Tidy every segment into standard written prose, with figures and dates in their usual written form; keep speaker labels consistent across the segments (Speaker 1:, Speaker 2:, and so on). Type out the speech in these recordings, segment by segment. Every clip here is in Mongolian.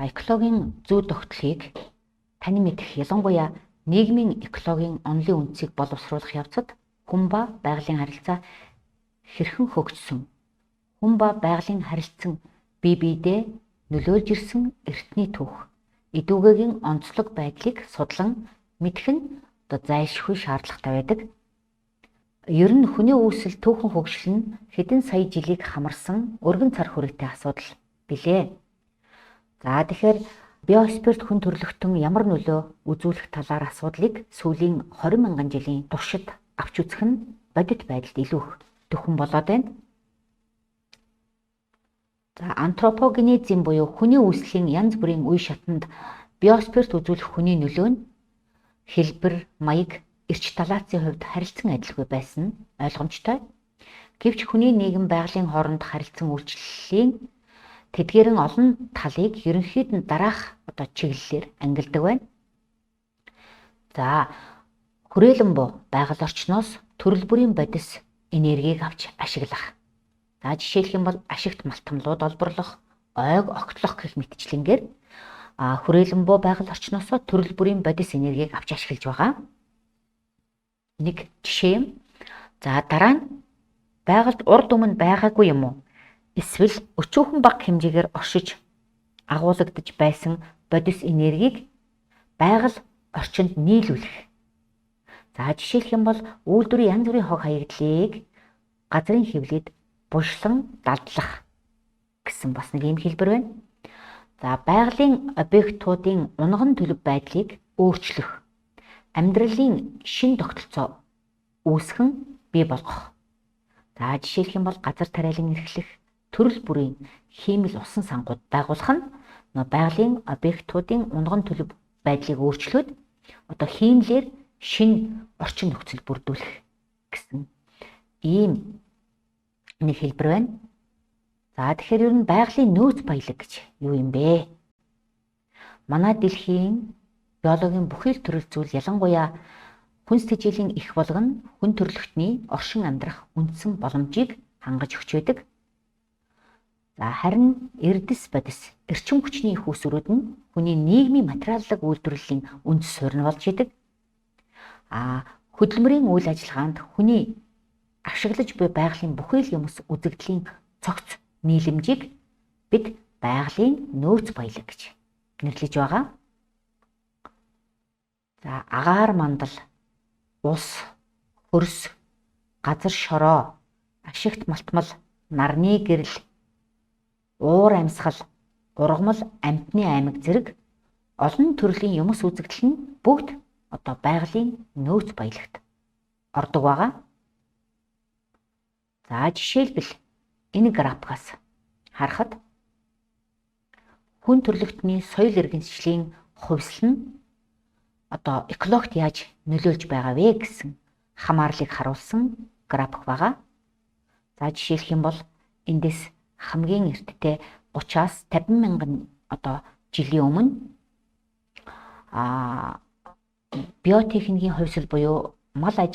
Speaker 1: Экологийн зүй тогтолцоог таны мэдэх ялангуяа нийгмийн экологийн онолын үндсийг боловсруулах явцад хүн ба байгалийн харилцаа хэрхэн хөгжсөн, хүн ба байгалийн харилцан бие биедээ нөлөөлж ирсэн эртний түүх, эдүгээгийн онцлог байдлыг судлан мэдэх нь зайлшгүй шаардлагатай байдаг. Ер нь хүний үүсэл түүхэн хөгжил нь хэдэн сая жилийг хамарсан өргөн цар хүрээтэй асуудал билээ. За тэгэхээр биосферт хүн төрөлхтөн ямар нөлөө үзүүлэх талаар асуудлыг сүүлийн 20 мянган жилийн туршид авч үзэх нь бодит байдалд илүү их төхөн болоод байна. За антропогенезм буюу хүний үүслийн янз бүрийн үе шатанд биосферт үзүүлэх хүний нөлөө нь хэлбэр, маяг, эрч талаацын хувьд харилцан адилгүй байсан нь ойлгомжтой. Гэвч хүний нийгэм байгалийн хооронд харилцан үйлчлэлийн тэдгээрэн олон талыг ерөнхийд нь дараах чиглэлээр ангилдаг байна. За хүрээлэн буу байгаль орчноос төрөл бүрийн бодис энергийг авч ашиглах. За жишээлх юм бол ашигт малтамлууд олборлох, ойг огтлох гэх мэтчлэнгээр хүрээлэн буу байгаль орчноос төрөл бүрийн бодис энергийг авч ашиглаж байгаа. Нэг жишээ юм. За дараа нь байгальд урд өмнө байгаагүй юм уу? Эсвэл өчүүхэн бага хэмжээгээр оршиж агуулгадж байсан бодис энергийг байгаль орчинд нийлүүлэх. За жишээлх юм бол үйлдвэрийн янз бүрийн хог хаягдлыг газрын хэвлэлд булшлан далдлах гэсэн бас нэг юм хэлбэр байна. За байгалийн объектуудын унган төлөв байдлыг өөрчлөх, амьдралын шин тогтолцоо үүсгэн бий болгох. За жишээлх юм бол газар тариалан эрхлэх, төрөл бүрийн хиймэл усан сангууд байгуулах нь байгалийн объектуудын унган төлөв байдлыг өөрчлөөд хиймлэр шин орчин нөхцөл бүрдүүлэх гэсэн ийм нэг хэлбэр байна. За тэгэхээр ер нь байгалийн нөөц баялаг гэж юу юм бэ? Манай дэлхийн биологийн бүхэл төрөл зүйл ялангуяа хүнс тэжээлийн эрх болгон хүн төрөлхтний оршин амьдрах үндсэн боломжийг хангаж өгч байдаг. За харин эрдэс бодис, эрчим хүчний их усрууд нь хүний нийгмийн материаллык үйлдвэрлэлийн үндэс суурь нь болж идэг. Хөдөлмөрийн үйл ажиллагаанд хүний ашиглаж буй байгалийн бүхэл юмс үзэгдлийн цогц нийлэмжийг бид байгалийн нөөц баялаг гэж нэрлэж байгаа. За агаар мандал, ус, хөрс, газар шороо, ашигт малтмал, нарны гэрэл, уур амьсгал, ургамал, амьтны аймаг зэрэг олон төрлийн юмс үзэгдэл нь бүгд байгалийн нөөц баялагт ордог байгаа. За жишээлбэл энэ графикаас харахад хүн төрөлхтний соёл иргэншлийн хувьсал нь экологт яаж нөлөөлж байгаа вэ гэсэн хамаарлыг харуулсан график байгаа. За жишээлх юм бол эндээс хамгийн эртдээ 30-аас 50 мянган жилийн өмнө биотехникийн хувьсал буюу мал аж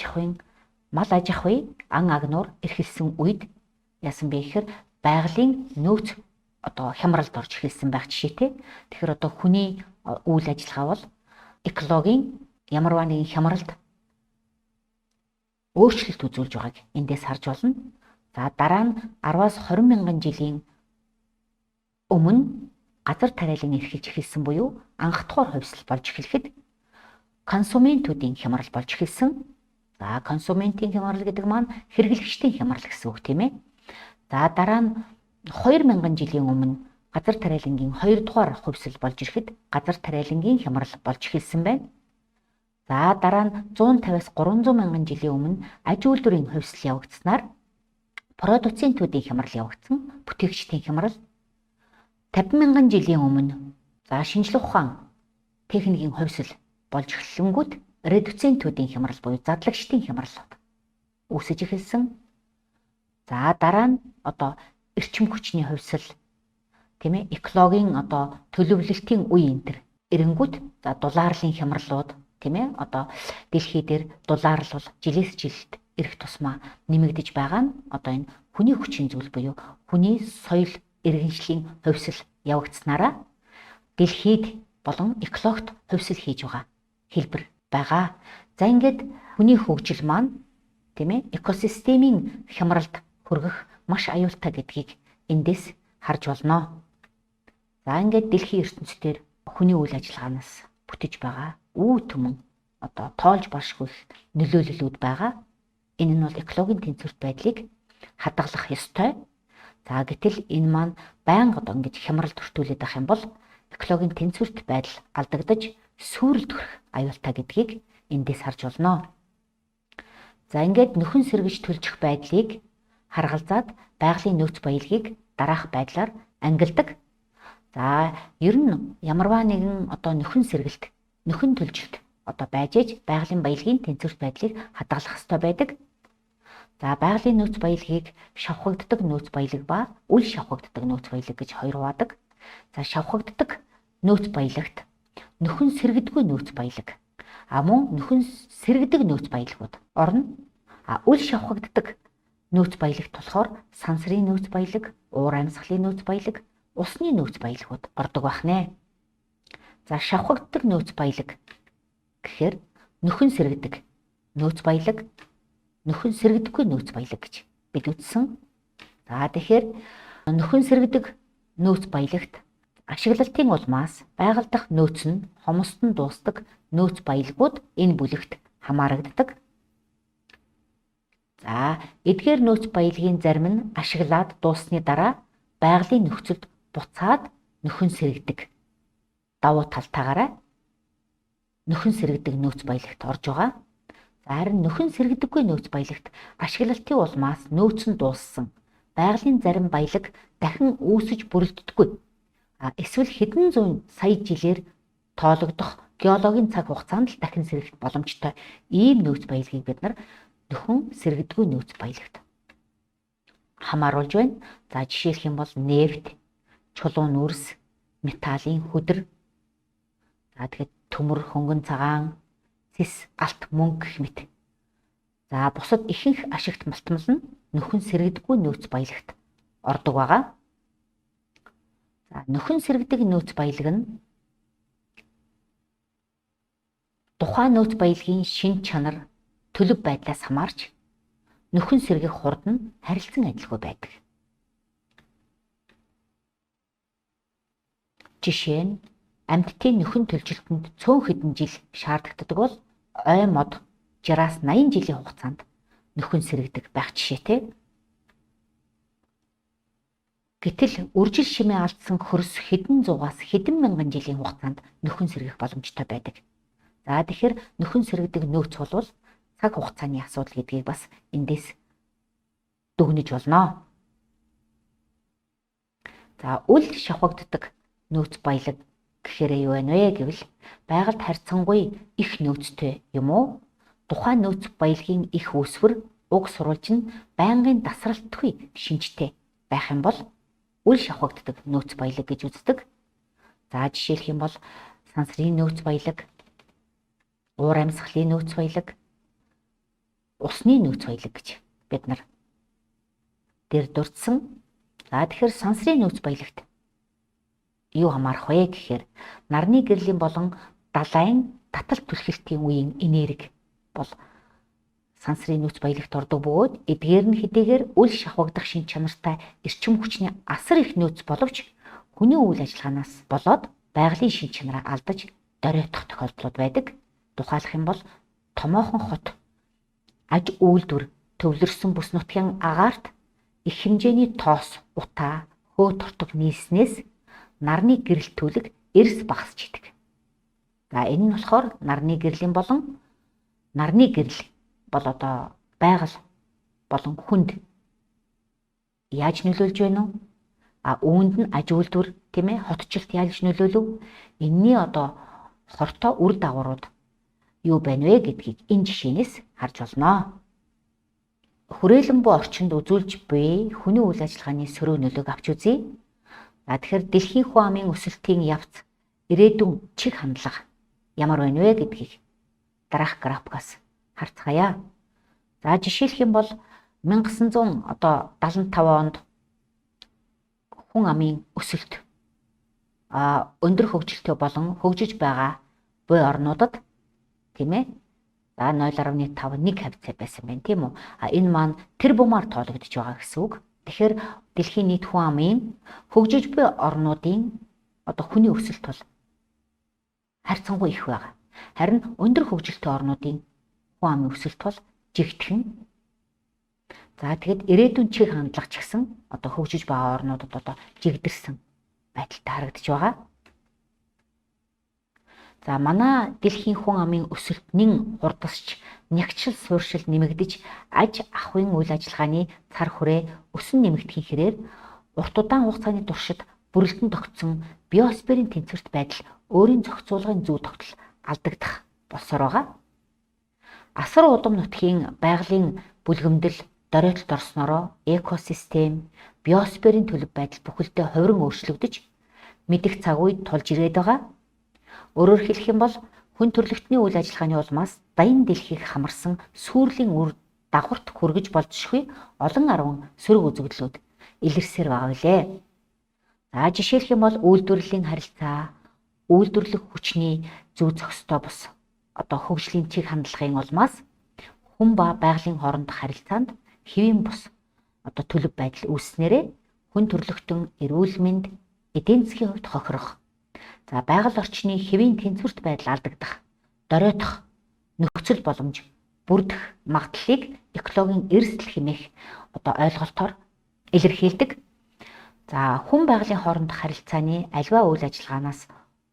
Speaker 1: ахуй ан агнуур эрхэлсэн үед яасан бэ гэхээр байгалийн нөөц хямралд орж эхэлсэн байх жишээтэй. Тэгэхээр хүний үйл ажиллагаа бол экологийн ямарваа нэгэн хямралд өөрчлөлт үзүүлж байгааг эндээс харж болно. За дараа нь 10-аас 20 мянган жилийн өмнө газар тариалан эрхэлж эхэлсэн буюу анх дугаар хувьсал болж эхлэхэд консументуудын хямрал болж эхэлсэн. За консументийн хямрал гэдэг маань хэрэглэгчдийн хямрал гэсэн үг тийм ээ. За дараа нь 2000 жилийн өмнө газар тариалангийн 2 дугаар хувьсал болж ирэхэд газар тариалангийн хямрал болж эхэлсэн байна. За дараа нь 150-аас 300 мянган жилийн өмнө аж үйлдвэрийн хувьсал явагдсанаар продуцентуудын хямрал явагдсан, бүтээгчдийн хямрал. 50 мянган жилийн өмнө шинжлэх ухаан техникийн хувьсал болж эхлэнгүүт редуцентуудын хямрал буюу задлагчдын хямрал үүсэж эхэлсэн. За дараа нь эрчим хүчний хувьсал тийм ээ экологийн төлөвлөлтийн үе энэ төр эренгүүт дулаарлын хямралууд тийм ээ дэлхий дээр дулаарлал жилээс жилд ирэх тусмаа нэмэгдэж байгаа нь энэ хүний хүчин зүйл буюу хүний соёл иргэншлийн хувьсал явагдсанараа дэлхийд болон экологт хувьсэл хийж байгаа хэлбэр байгаа. За ингээд хүний хөгжил маань тийм ээ экосистемийн хямралд хүргэх маш аюултай гэдгийг эндээс харж болно. За ингээд дэлхийн ертөнцийн хүний үйл ажиллагаанаас бүтэж байгаа үе түмэн одоо тоолж болшгүй нөлөөллүүд байгаа. Энэ нь бол экологийн тэнцвэрт байдлыг хадгалах ёстой. За гэтэл энэ маань байнга одоо ингэж хямралд хүртүүлээд байх юм бол экологийн тэнцвэрт байдал алдагдаж сүрэлд хүрэх аюултай гэдгийг эндээс харж болно. За ингээд нөхөн сэргэж төлжих байдлыг харгалзаад байгалийн нөөц баялагийг дараах байдлаар ангилдаг. За ер нь ямарваа нэгэн одоо нөхөн сэргэлт, нөхөн төлжилт одоо байж ээж байгалийн баялагын тэнцвэрт байдлыг хадгалах ёстой байдаг. За байгалийн нөөц баялагийг шавхагддаг нөөц баялаг ба үл шавхагддаг нөөц баялаг гэж хоёр хуваадаг. За шавхагддаг нөөц баялагт нөхөн сэргэдэггүй нөөц баялаг мөн нөхөн сэргэдэг нөөц баялагууд орно. Үл шавхагддаг нөөц баялагт болохоор сансрын нөөц баялаг, уур амьсгалын нөөц баялаг, усны нөөц баялагууд ордог байна. За шавхагддаг нөөц баялаг гэхээр нөхөн сэргэдэг нөөц баялаг, нөхөн сэргэдэггүй нөөц баялаг гэж бид үзсэн. За тэгэхээр нөхөн сэргэдэг нөөц баялагт ашиглалтын улмаас байгальдах нөөц нь хомсдон дуустдаг нөөц баялагууд энэ бүлэгт хамаарагддаг. За эдгээр нөөц баялагын зарим нь ашиглаад дууссаны дараа байгалийн нөхцөлд буцаад нөхөн сэргэдэг давуу талтаагаараа нөхөн сэргэдэг нөөц баялагт орж байгаа. За харин нөхөн сэргэдэггүй нөөц баялагт ашиглалтын улмаас нөөц нь дууссан байгалийн зарим баялаг дахин үүсэж бүрэлддэггүй. Эсвэл хэдэн зуун сая жилээр тоологдох геологийн цаг хугацаанд л дахин сэргэх боломжтой ийм нөөц баялагийг бид нар нөхөн сэргэдэггүй нөөц баялагт хамааруулж байна. За жишээлх юм бол нефть, чулуун үрс, металлын хөдөр, за тэгээд төмөр, хөнгөн цагаан, цэс, алт, мөнгө гэх мэт. За бусад ихэнх ашигт малтмал нь нөхөн сэргэдэггүй нөөц баялагт ордог байгаа. За нөхөн сэргэдэг нөөц баялаг нь тухайн нөөц баялагын шин чанар, төлөв байдлаас хамаарч нөхөн сэргэх хурд нь харилцан адилгүй байдаг. Жишээ нь амьтдын нөхөн төлжилтөнд цөөн хэдэн жил шаардлагадаг бол ой мод 60-аас 80 жилийн хугацаанд нөхөн сэргэдэг байх жишээтэй. Гэтэл үржил шимээ алдсан хөрс хэдэн зугаас хэдэн мянган жилийн хугацаанд нөхөн сэргэх боломжтой байдаг. За тэгэхээр нөхөн сэргэдэг нөөц бол цаг хугацааны асуудал гэдгийг бас эндээс дүгнэж болно. За үл шавхагддаг нөөц баялаг гэхээр юу вэ гэвэл байгальд харьцангуй их нөөцтэй юм уу? Тухайн нөөц баялагын их үүсвэр уг сурвалж нь байнгын тасралтгүй шинжтэй байх юм бол үл шавхагддаг нөөц баялаг гэж үздэг. За жишээлх юм бол сансрын нөөц баялаг, уур амьсгалын нөөц баялаг, усны нөөц баялаг гэж бид нар дээр дурдсан. За тэгэхээр сансрын нөөц баялагт юу хамаарах вэ гэхээр нарны гэрлийн болон далайн таталт түлхэлтийн үеийн энерги бол сансрын нөөц баялагт ордог бөгөөд эдгээр нь хэдийгээр үл шавхагдах шин чанартай эрчим хүчний асар их нөөц боловч хүний үйл ажиллагаанаас болоод байгалийн шин чанараа алдаж дориотох тохиолдлууд байдаг. Тухайлах юм бол томоохон хот аж үйлдвэр төвлөрсөн бүс нутгийн агаарт их хэмжээний тоос, утаа, хөө тортог нийснээс нарны гэрэлтүүлэг эрс багасч идэг. За энэ нь болохоор нарны гэрлийн болон нарны гэрэл бол одоо байгаль болон хүнд яаж нөлөөлж байна уу? Үүнд нь аж үйлдвэр тийм ээ хотчлт яаж нөлөөлөв? Энийний одоо хортой үр дагаврууд юу байна вэ гэдгийг энэ жишээнээс харж болно. Хүрээлэн буй орчинд үзүүлж буй хүний үйл ажиллагааны сөрөг нөлөөг авч үзье. Тэгэхээр дэлхийн хүн амын өсөлтийн явц ирээдүйн чиг хандлага ямар байна вэ гэдгийг дараах графикаас харцгаая. За жишээлх юм бол 1975 онд хүн амын өсөлт өндөр хөгжилтэй болон хөгжиж байгаа буй орнуудад тийм ээ. За 0.5 1 хавцаа байсан байна тийм үү? Энэ маань тэр бумаар тоологдож байгаа гэсэн үг. Тэгэхээр дэлхийн нийт хүн амын хөгжиж буй орнуудын одоо хүний өсөлт бол харьцангуй их байгаа. Харин өндөр хөгжилтэй орнуудын хүн амын өсөлт бол жигтгэн. За тэгэд ирээдүйн чиг хандлага ч гэсэн одоо хөгжиж байгаа орнуудад одоо жигдэрсэн байдалтай харагдаж байгаа. За манай дэлхийн хүн амын өсөлтний хурдасч нягчил суурьшил нэмэгдэж аж ахуйн үйл ажиллагааны цар хүрээ өсөн нэмэгдэхин хэрээр урт удаан хугацааны туршид бүрэлдэн тогтсон биосферийн тэнцвэрт байдал өөрийн зохицуулгын зүй тогтол алдагдах болсоор байгаа. Асар удам нутгийн байгалийн бүлгэмдэл доройтолд орсноороо экосистем, биосферийн төлөв байдал бүхэлдээ хувиран өөрчлөгдөж мэдих цаг үед тулж ирээд байгаа. Өөрөөр хэлэх юм бол хүн төрөлхтний үйл ажиллагааны улмаас даян дэлхийг хамарсан сүрлийн үр дагаварт хүргэж болзошгүй олон арван сөрөг үзэгдлүүд илэрсээр байгаа билээ. За жишээлх юм бол үйлдвэрлэлийн харилцаа, үйлдвэрлэх хүчний зүй зохистой бус одоо хөгжлийн чиг хандлагын улмаас хүн ба байгалийн хоорондох харилцаанд хэвийн бус одоо төлөв байдал үүснээрээ хүн төрөлхтөн эрүүл мэнд, эдийн засгийн хувьд хохирох, за байгаль орчны хэвийн тэнцвэрт байдал алдагдах, доройтох нөхцөл боломж бүрдэх магадлалыг экологийн эрсдэл хэмээх одоо ойлголтоор илэрхийлдэг. За хүн байгалийн хоорондох харилцааны аливаа үйл ажиллагаанаас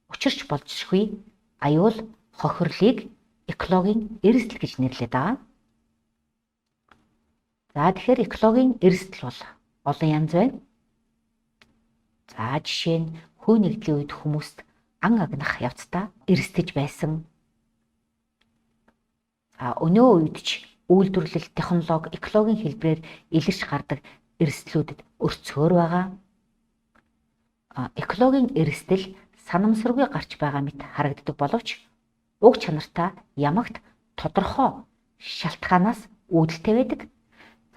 Speaker 1: учирч болзошгүй аюул хохирлыг экологийн эрсдэл гэж нэрлэдэг байгаа. За тэгэхээр экологийн эрсдэл бол олон янз байна. За жишээ нь хүү нэгдлийн үед хүмүүст ан агнах явцдаа эрсдэж байсан. Өнөө үед ч үйлдвэрлэл, технологи, экологийн хэлбэрээр илэрч гардаг эрсдлүүдэд өрцгөр байгаа. Экологийн эрсдэл санамсаргүй гарч байгаа мэт харагддаг боловч уг чанартай ямагт тодорхой шалтгаанаас үүдэлтэй байдаг.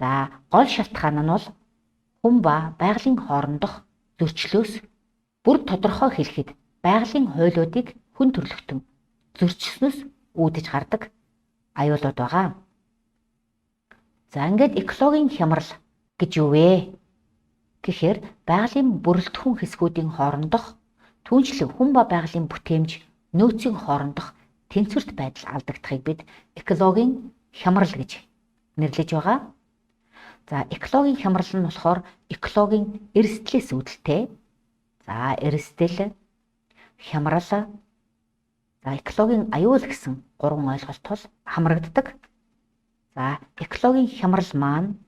Speaker 1: За гол шалтгаан нь бол хүн ба байгалийн хоорондох зөрчлөөс бүр тодорхой хэлэхэд байгалийн хуулиудыг хүн төрөлхтөн зөрчснөөс үүдэж гардаг аюулууд байгаа. За ингээд экологийн хямрал гэж юу вэ? Гэхээр байгалийн бүрэлдэхүүн хэсгүүдийн хоорондох түүнчлэн хүн ба байгалийн бүтээмж нөөцийн хоорондох тэнцвэрт байдал алдагдахыг бид экологийн хямрал гэж нэрлэж байгаа. За экологийн хямрал нь болохоор экологийн эрсдлээс үүдэлтэй. За эрсдэл, хямрал, за экологийн аюул гэсэн гурван ойлголт бол хамрагддаг. За экологийн хямрал маань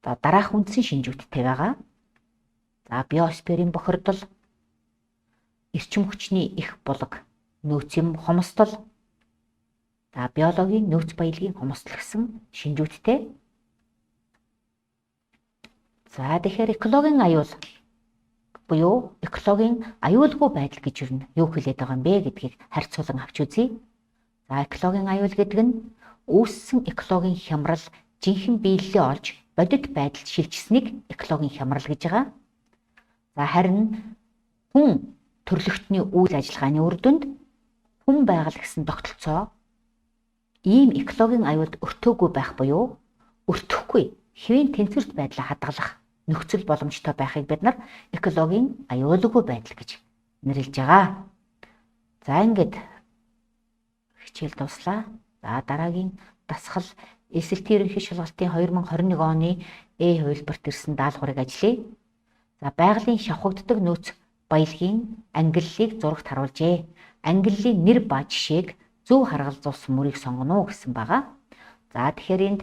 Speaker 1: дараах үндсэн шинжүүдтэй байгаа. За биосферийн бохирдол, эрчим хүчний их булаг, нөөцийн хомсдол, за биологийн нөөц баялагын хомсдол гэсэн шинжүүдтэй. За тэгэхээр экологийн аюул буюу экологийн аюулгүй байдал гэж юу хэлээд байгаа юм бэ гэдгийг харьцуулан авч үзье. За экологийн аюул гэдэг нь үүссэн экологийн хямрал жинхэнэ биелэлээ олж бодит байдалд шилжсэнийг экологийн хямрал гэж байгаа. За харин хүн төрөлхтний үйл ажиллагааны үр дүнд хүн байгаль гэсэн тогтолцоо ийм экологийн аюулд өртөөгүй байх буюу өртөхгүй хэвийн тэнцвэрт байдлаа хадгалах нөхцөл боломжтой байхыг бид нар экологийн аюулгүй байдал гэж нэрлэж байгаа. За ингээд хичээл дуслаа. За дараагийн дасгал эсэлтийн ерөнхий шалгалтын 2021 оны хувилбарт ирсэн даалгаврыг ажиллая. За байгалийн шавхагддаг нөөц баялагын ангиллалыг зурагт харуулжээ. Ангиллалын нэр ба жишээг зөв харгалзуулсан мөрийг сонгоно гэсэн байгаа. За тэгэхээр энд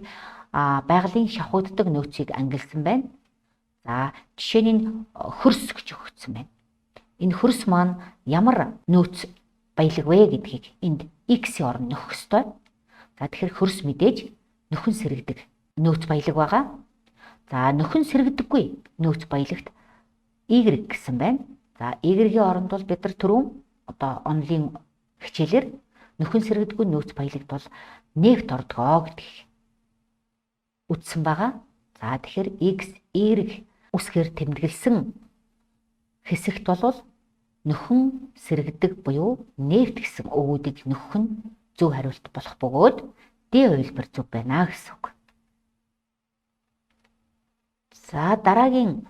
Speaker 1: байгалийн шавхагддаг нөөцийг ангилсан байна. За жишээ нь хөрс гэж өгсөн байна. Энэ хөрс маань ямар нөөц баялаг вэ гэдгийг энд X-ийн орнд нөхөх ёстой. За тэгэхээр хөрс мэдээж нөхөн сэрэгдэг нөөц баялаг байгаа. За нөхөн сэрэгдэггүй нөөц баялагт Y гэсэн байна. За Y-ийн оронд бол бид нар түрүүн одоо онлын хичээлээр нөхөн сэрэгдэггүй нөөц баялагт бол нефт ордгоо гэдгийг үзсэн байгаа. За тэгэхээр X, Y үсгээр тэмдэглэсэн хэсэгт бол нөхөн сэргэдэг буюу нефт гэсэн өгүүдийг нөхөх нь зөв хариулт болох бөгөөд Д хувилбар зөв байна гэсэн үг. За дараагийн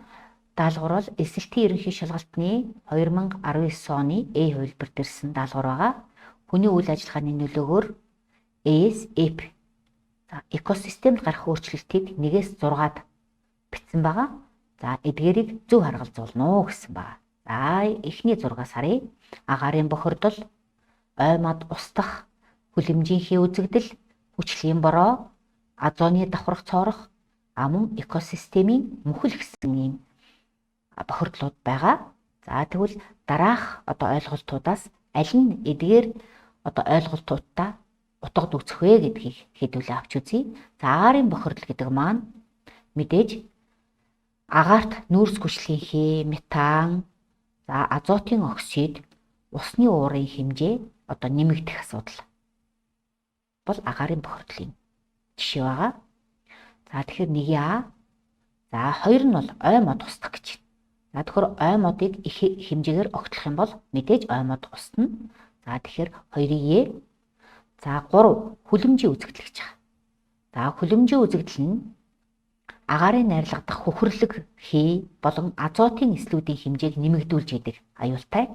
Speaker 1: даалгавар бол эсэлтийн ерөнхий шалгалтны 2019 оны A хувилбарт ирсэн даалгавар байгаа. Хүний үйл ажиллагааны нөлөөгөөр ESF экосистемд гарах өөрчлөлтийг 1-6-д бичсэн байгаа. За эдгээрийг зөв харгалзуулна гэсэн байгаа. За эхний 6 сарын агаарын бохирдол, ой мод устдах, хүлэмжийнхээ үзэгдэл, хүчлийн бороо, азоны давхрах цоорох, мөн экосистемийн мүхэл гэсэн ийм бохирдлууд байгаа. За тэгвэл дараах ойлголтуудаас аль нь эдгээр ойлголтуудтай утгад үүсэх вэ гэдгийг хэдүүлээ авч үзье. За агаарын бохирдол гэдэг маань мэдээж агаарт нүүрс хүчлийнхээ метан, за азотын оксид, усны уурын хэмжээ нэмэгдэх асуудал бол агаарын бохирдлын жишээ байгаа. За тэгэхээр 1А. За 2 нь бол ой мод устгах гэж. За тэгэхээр ой модыг их хэмжээгээр огтлох юм бол мэдээж ой мод устна. За тэгэхээр 2E. За 3 хүлэмжийн үзэгдэл гэж байгаа. За хүлэмжийн үзэгдэл нь агаарын найрлагдах хөхөрлөг хий болон азотын эслүүдийн хэмжээг нэмэгдүүлж идэг аюултай.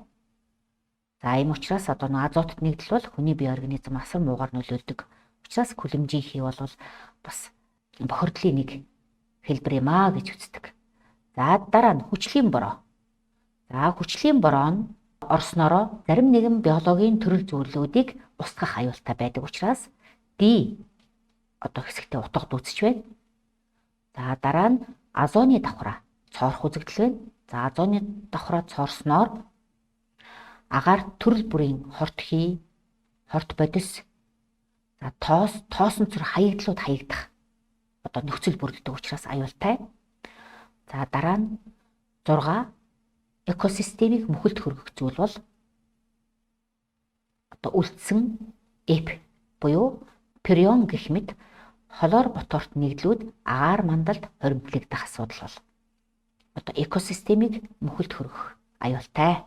Speaker 1: За ийм учраас азотод нэгдэл бол хүний бие организм асар муугар нөлөөлдөг. Учраас хүлэмжийн хий бол бас бохирдлын нэг хэлбэр юм аа гэж үздэг. За дараа нь хүчлийн бороо. За хүчлийн бороо нь орсноороо зарим нэгэн биологийн төрөл зүйлүүдийг устгах аюултай байдаг учраас D хэсэгтээ утгад үүсэж байна. За дараа нь азоны давхраа цоорох үзэгдэл байна. За азоны давхраа цоорсноор агаар төрөл бүрийн хорт хий, хорт бодис, за тоосон цор хаягдлууд хаягдах нөхцөл бүрддэг учраас аюултай. За дараа нь 6 экосистемийг мүхэлд хүргэх зүйл бол үлдсэн F буюу прион гэх мэт холоор моторт нэгдлүүд агаар мандалд хоригдлогдох асуудал бол экосистемийг мүхэлд хүргэх аюултай.